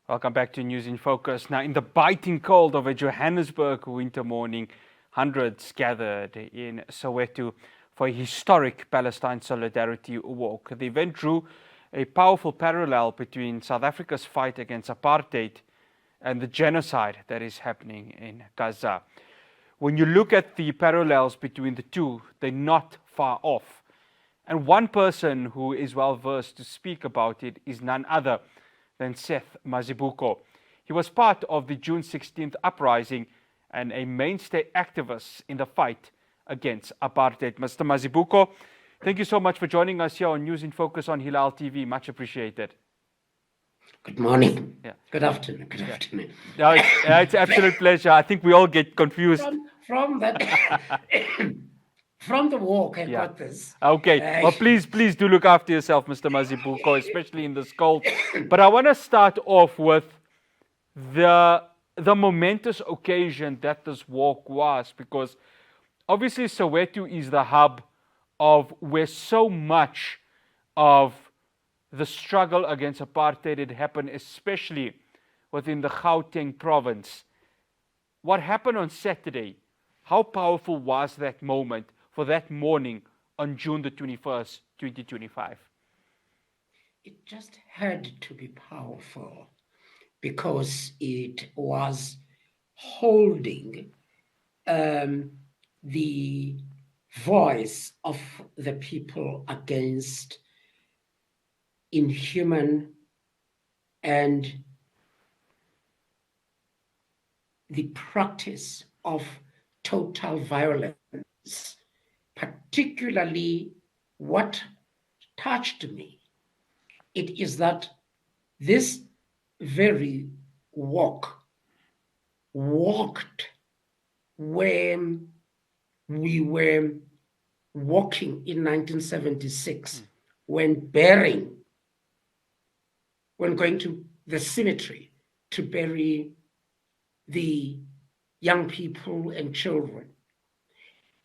Welcome back to News in Focus. Now, in the biting cold of a Johannesburg winter morning, hundreds gathered in Soweto for a historic Palestine solidarity walk. The event drew a powerful parallel between South Africa's fight against apartheid and the genocide that is happening in Gaza. When you look at the parallels between the two, they're not far off. And one person who is well versed to speak about it is none other than Seth Mazibuko. He was part of the June 16th uprising and a mainstay activist in the fight against apartheid. Mr. Mazibuko, thank you so much for joining us here on News in Focus on Hilaal TV. Much appreciated. Good morning. Yeah. Good afternoon. Good afternoon. No, it's an absolute pleasure. I think we all get confused. From that, from the walk, I got this. Okay. Well, please do look after yourself, Mr. Mazibuko, especially in this cold. But I want to start off with the momentous occasion that this walk was, because obviously Soweto is the hub of where so much of the struggle against apartheid had happened, especially within the Gauteng province. What happened on Saturday, how powerful was that moment for that morning on June the 21st, 2025? It just had to be powerful because it was holding the voice of the people against inhuman and the practice of total violence. Particularly what touched me, it is that this very walked when we were walking in 1976, when going to the cemetery to bury the young people and children.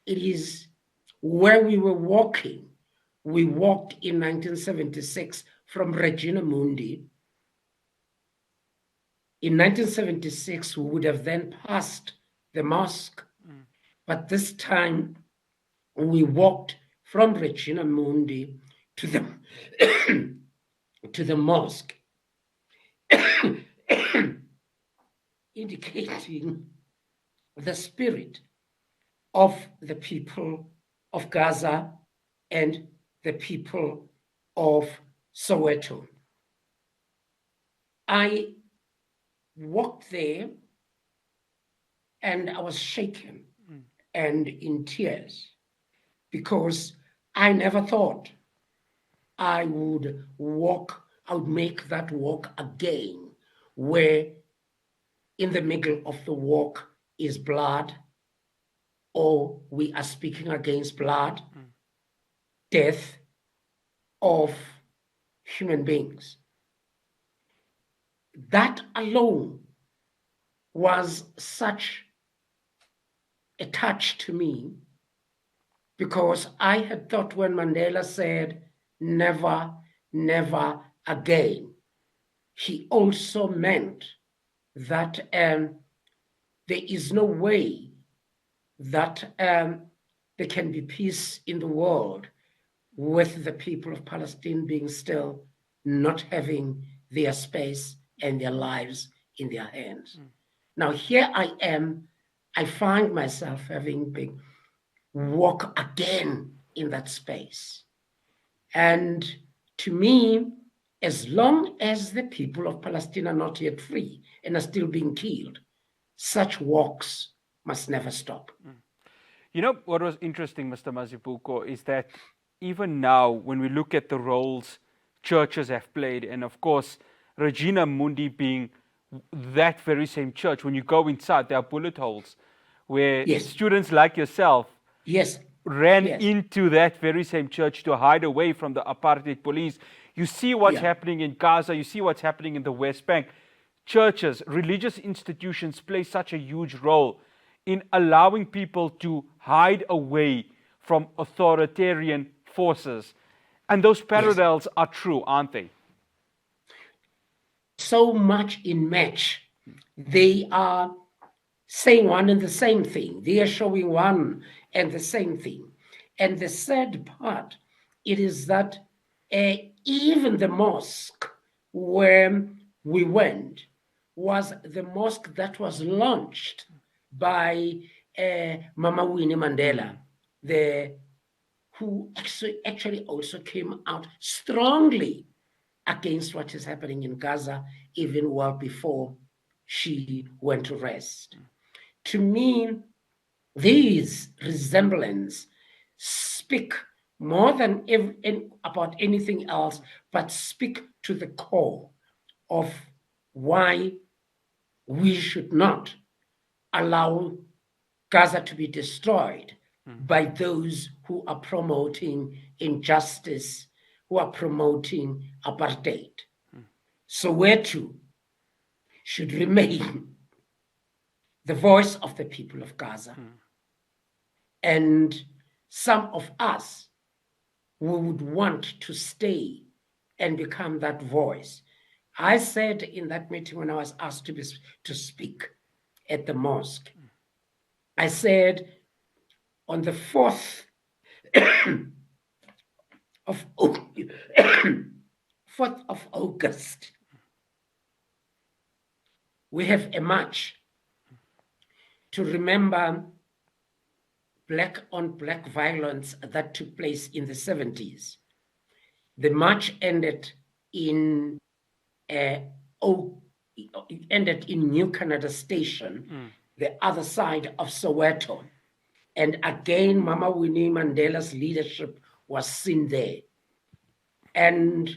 It is where we were walking. We walked in 1976 from Regina Mundi. In 1976, we would have then passed the mosque, but this time we walked from Regina Mundi to the mosque, indicating the spirit of the people of Gaza and the people of Soweto. I walked there and I was shaken and in tears because I never thought I would make that walk again, where in the middle of the walk is blood, or we are speaking against blood, death of human beings. That alone was such a touch to me, because I had thought when Mandela said, never, never again, he also meant that there is no way that there can be peace in the world with the people of Palestine being still not having their space and their lives in their hands. Now here I am, I find myself having been walk again in that space. And to me, as long as the people of Palestine are not yet free and are still being killed, such walks must never stop. You know, what was interesting, Mr. Mazibuko, is that even now, when we look at the roles churches have played, and of course, Regina Mundi being that very same church, when you go inside, there are bullet holes where students like yourself ran into that very same church to hide away from the apartheid police. You see what's happening in Gaza, you see what's happening in the West Bank. Churches, religious institutions play such a huge role in allowing people to hide away from authoritarian forces. And those parallels are true, aren't they? so much in match. They are saying one and the same thing. They are showing one and the same thing. And the sad part, it is that even the mosque where we went was the mosque that was launched by Mama Winnie Mandela, who actually also came out strongly against what is happening in Gaza, even well before she went to rest. To me, these resemblance speak more than about anything else, but speak to the core of why we should not allow Gaza to be destroyed by those who are promoting injustice, who are promoting apartheid. Soweto should remain the voice of the people of Gaza. And some of us, we would want to stay and become that voice. I said in that meeting when I was asked to speak at the mosque, I said on the 4th of 4th of August, we have a march to remember black on black violence that took place in the 70s. The march ended in New Canada Station, the other side of Soweto. And again, Mama Winnie Mandela's leadership was seen there. And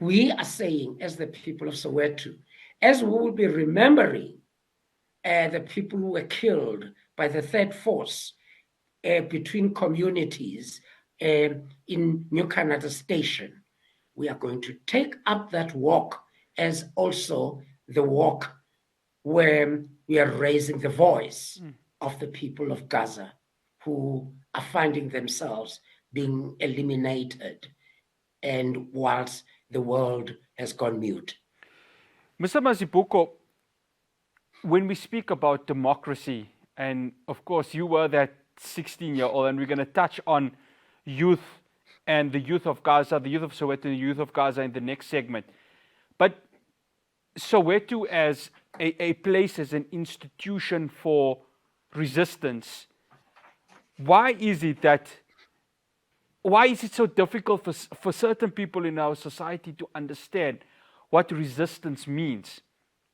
we are saying, as the people of Soweto, as we will be remembering the people who were killed by the third force between communities in New Canada Station, we are going to take up that walk as also the walk where we are raising the voice of the people of Gaza who are finding themselves being eliminated, and whilst the world has gone mute. Mr. Mazibuko, when we speak about democracy, and of course you were that 16-year-old, and we're going to touch on youth and the youth of Gaza, the youth of Soweto, and the youth of Gaza in the next segment. But Soweto as a place, as an institution for resistance, why is it so difficult for certain people in our society to understand what resistance means?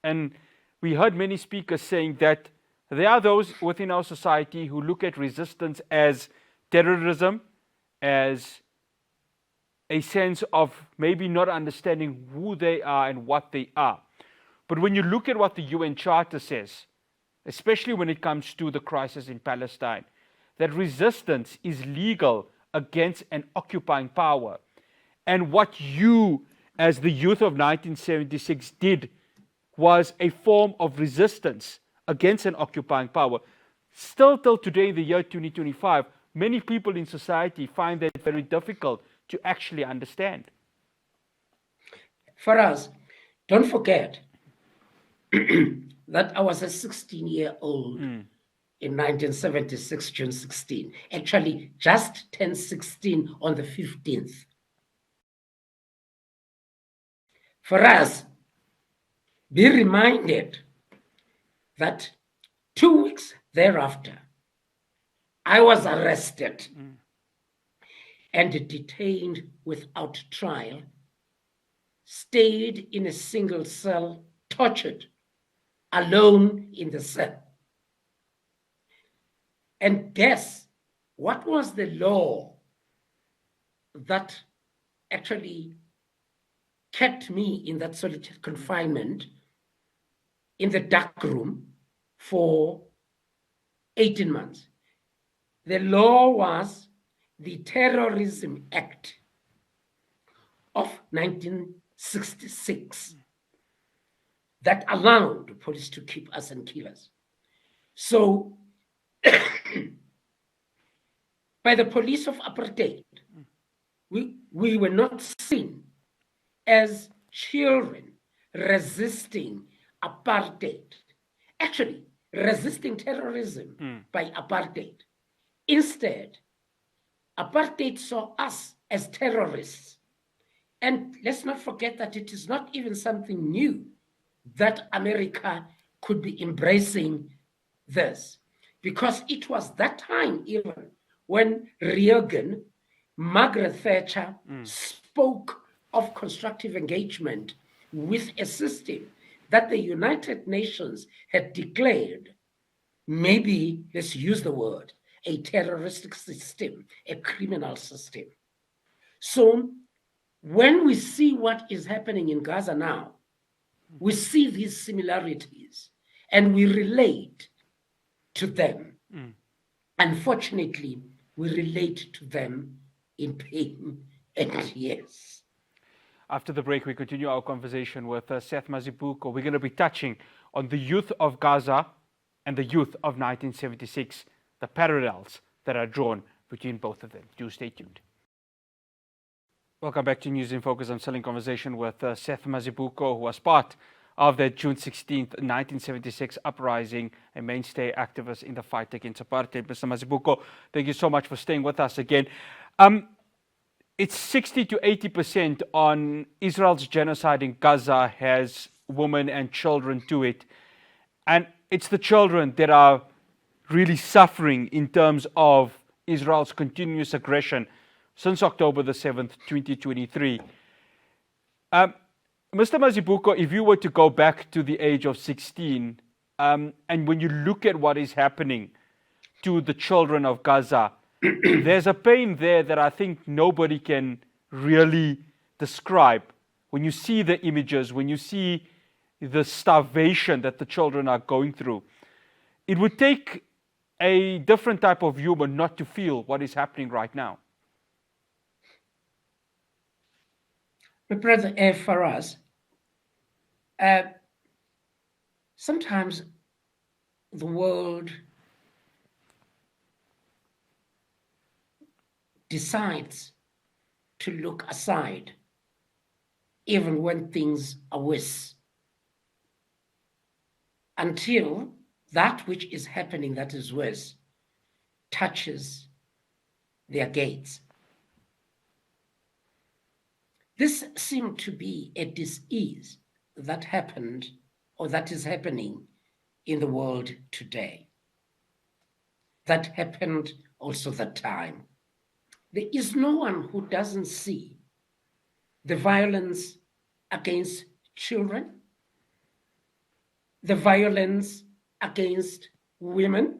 And we heard many speakers saying that there are those within our society who look at resistance as terrorism, as a sense of maybe not understanding who they are and what they are. But when you look at what the UN Charter says, especially when it comes to the crisis in Palestine, that resistance is legal against an occupying power. And what you, as the youth of 1976, did was a form of resistance against an occupying power. Still till today, the year 2025, many people in society find that very difficult to actually understand. For us, don't forget that I was a 16-year-old in 1976, June 16. Actually, just turned 16 on the 15th. For us, be reminded that 2 weeks thereafter, I was arrested and detained without trial, stayed in a single cell, tortured, alone in the cell. And guess what was the law that actually kept me in that solitary confinement in the dark room for 18 months? The law was the Terrorism Act of 1966 that allowed the police to keep us and kill us. So, by the police of apartheid, we were not seen as children, resisting apartheid, actually resisting terrorism by apartheid. Instead, apartheid saw us as terrorists. And let's not forget that it is not even something new that America could be embracing this, because it was that time even when Reagan, Margaret Thatcher spoke of constructive engagement with a system that the United Nations had declared, maybe, let's use the word, a terroristic system, a criminal system. So when we see what is happening in Gaza now, we see these similarities and we relate to them. Unfortunately, we relate to them in pain and tears. After the break, we continue our conversation with Seth Mazibuko. We're going to be touching on the youth of Gaza and the youth of 1976, the parallels that are drawn between both of them. Do stay tuned. Welcome back to News in Focus. I'm still in conversation with Seth Mazibuko, who was part of the June 16th, 1976 uprising, a mainstay activist in the fight against apartheid. Mr. Mazibuko, thank you so much for staying with us again. It's 60 to 80% on Israel's genocide in Gaza has women and children to it. And it's the children that are really suffering in terms of Israel's continuous aggression since October the 7th, 2023. Mr. Mazibuko, if you were to go back to the age of 16, and when you look at what is happening to the children of Gaza, there's a pain there that I think nobody can really describe. When you see the images, when you see the starvation that the children are going through, it would take a different type of human not to feel what is happening right now. But Brother Faraz, sometimes the world decides to look aside even when things are worse, until that which is happening that is worse touches their gates. This seemed to be a dis-ease that happened, or that is happening in the world today. That happened also that time. There is no one who doesn't see the violence against children, the violence against women,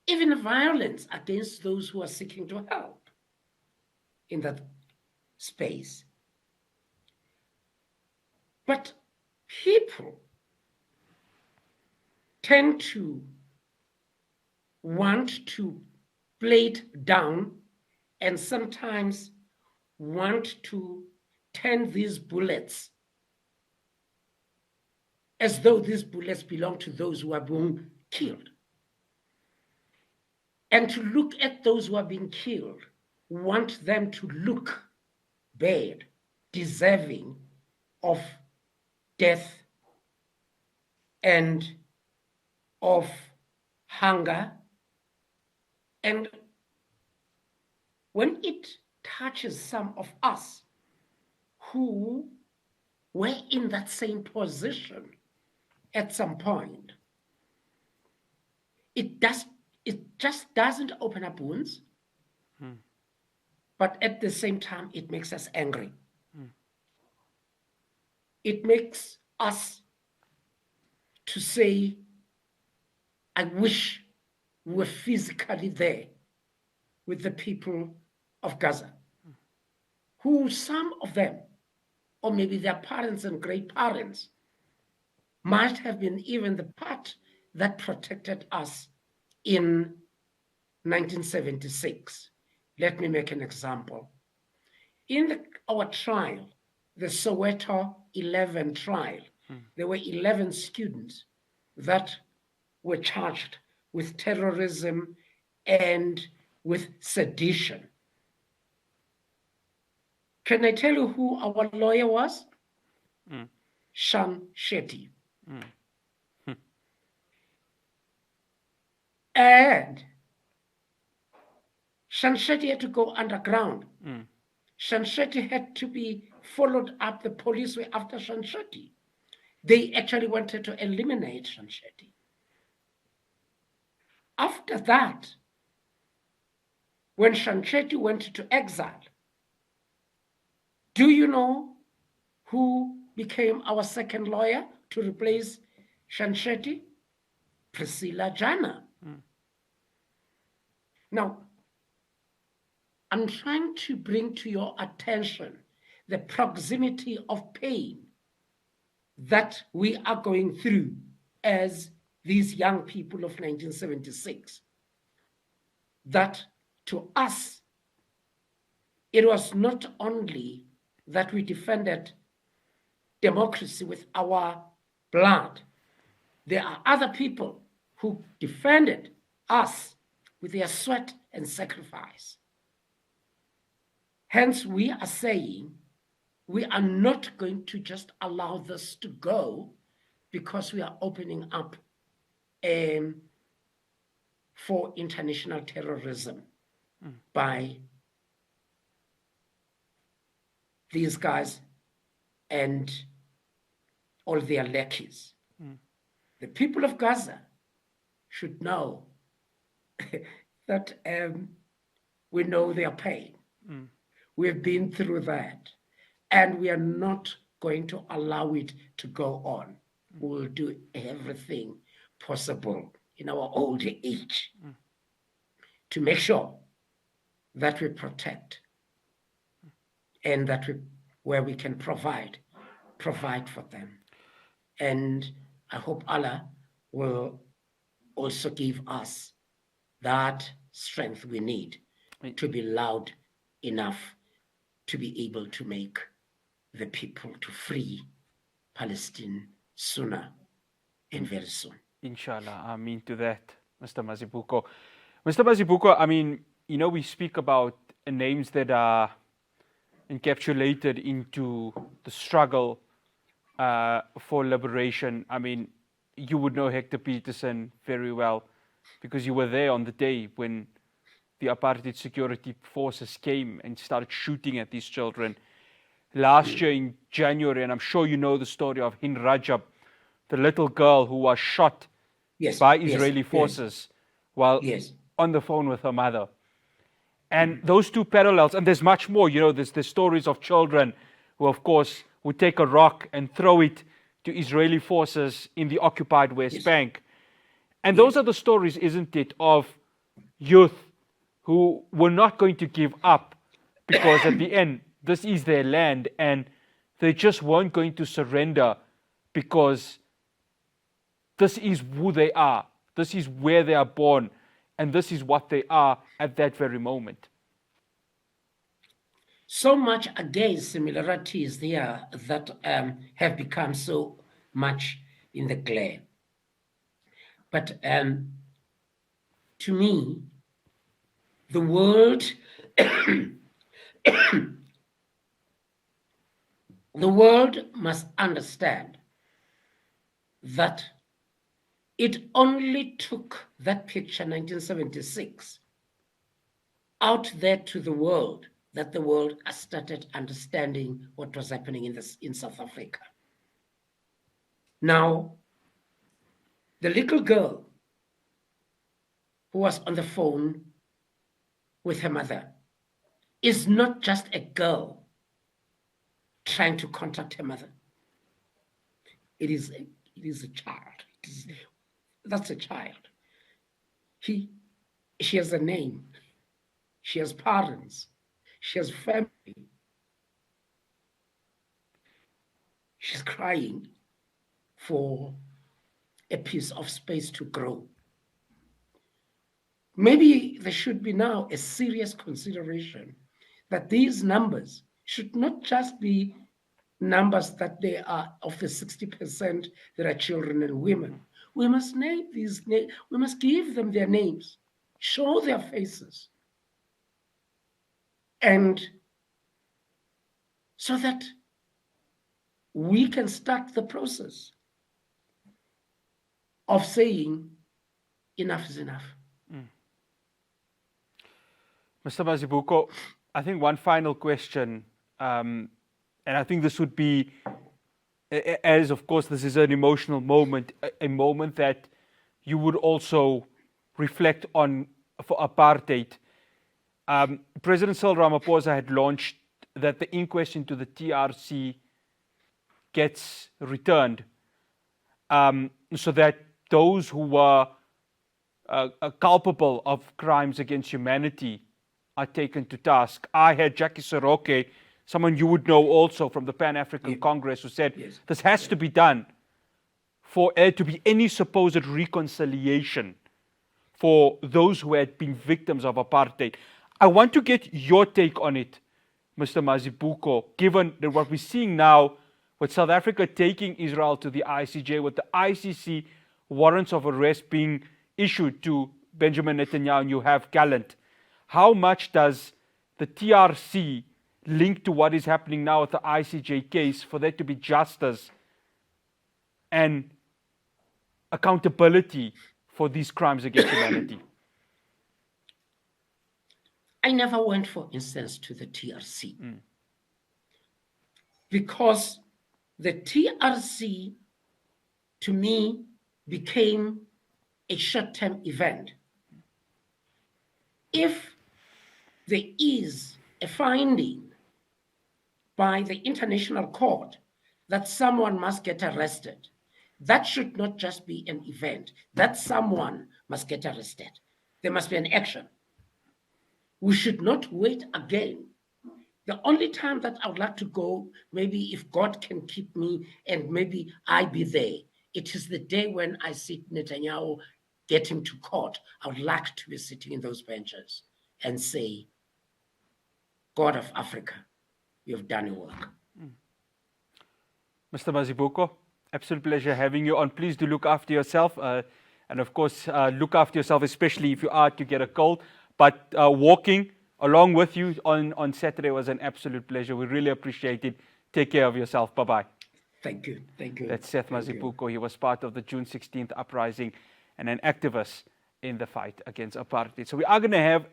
even violence against those who are seeking to help in that space. But people tend to want to play it down and sometimes want to turn these bullets as though these bullets belong to those who are being killed. And to look at those who are being killed, want them to look bad, deserving of death and of hunger. And when it touches some of us who were in that same position at some point, it just doesn't open up wounds, but at the same time, it makes us angry. It makes us to say, I wish we were physically there with the people of Gaza, who some of them, or maybe their parents and great parents, might have been even the part that protected us in 1976. Let me make an example. In our trial, the Soweto 11 trial, there were 11 students that were charged with terrorism and with sedition. Can I tell you who our lawyer was? Shan Shetty. And Shan Shetty had to go underground. Shan Shetty had to be followed up the police way after Shan Shetty. They actually wanted to eliminate Shan Shetty. After that, when Shan Shetty went to exile, do you know who became our second lawyer to replace Shan Shetty? Priscilla Jana. Now, I'm trying to bring to your attention the proximity of pain that we are going through as these young people of 1976. That to us, it was not only that we defended democracy with our blood. There are other people who defended us with their sweat and sacrifice. Hence, we are saying we are not going to just allow this to go because we are opening up for international terrorism by these guys and all their lackeys. The people of Gaza should know that we know their pain. We've been through that, and we are not going to allow it to go on. We will do everything possible in our old age to make sure that we protect and that where we can provide for them. And I hope Allah will also give us that strength we need to be loud enough to be able to make the people to free Palestine sooner and very soon. Inshallah, I mean to that, Mr. Mazibuko. Mr. Mazibuko, I mean, you know, we speak about names that are encapsulated into the struggle for liberation. I mean, you would know Hector Peterson very well because you were there on the day when the Apartheid security forces came and started shooting at these children. Last year in January, and I'm sure you know the story of Hind Rajab, the little girl who was shot by Israeli forces while on the phone with her mother. And those two parallels, and there's much more, you know, there's the stories of children who, of course, would take a rock and throw it to Israeli forces in the occupied West Bank. And those are the stories, isn't it, of youth who were not going to give up because at the end, this is their land and they just weren't going to surrender because this is who they are. This is where they are born. And this is what they are at that very moment. So much again similarities there that have become so much in the glare. But to me, the world, the world must understand that it only took that picture, 1976, out there to the world, that the world started understanding what was happening in South Africa. Now, the little girl who was on the phone with her mother is not just a girl trying to contact her mother. It is a child. That's a child. She has a name. She has parents. She has family. She's crying for a piece of space to grow. Maybe there should be now a serious consideration that these numbers should not just be numbers that they are of the 60% that are children and women. We must name these names. We must give them their names, show their faces, and so that we can start the process of saying enough is enough. Mr. Mazibuko, I think one final question, and I think this would be, as of course this is an emotional moment, a moment that you would also reflect on for apartheid. President Cyril Ramaphosa had launched that the inquest into the TRC gets returned, so that those who were culpable of crimes against humanity are taken to task. I had Jackie Soroke, someone you would know also from the Pan-African Congress, who said this has to be done for there to be any supposed reconciliation for those who had been victims of apartheid. I want to get your take on it, Mr. Mazibuko, given that what we're seeing now with South Africa taking Israel to the ICJ, with the ICC warrants of arrest being issued to Benjamin Netanyahu, and you have Gallant. How much does the TRC link to what is happening now with the ICJ case for there to be justice and accountability for these crimes against humanity? I never went, for instance, to the TRC because the TRC, to me, became a short-term event. If there is a finding by the International Court that someone must get arrested, that should not just be an event. That someone must get arrested. There must be an action. We should not wait again. The only time that I would like to go, maybe if God can keep me and maybe I be there, it is the day when I see Netanyahu get him to court. I would like to be sitting in those benches and say, God of Africa, you have done your work. Mr. Mazibuko, absolute pleasure having you on. Please do look after yourself. And of course, look after yourself, especially if you are to get a cold. But walking along with you on Saturday was an absolute pleasure. We really appreciate it. Take care of yourself. Bye-bye. Thank you. Thank you. That's Seth Mazibuko. He was part of the June 16th uprising and an activist in the fight against apartheid. So we are going to have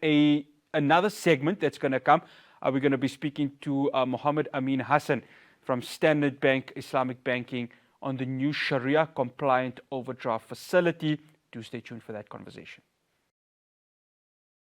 another segment that's going to come. We're going to be speaking to Mohammed Amin Hassan from Standard Bank Islamic Banking on the new Sharia-compliant overdraft facility. Do stay tuned for that conversation.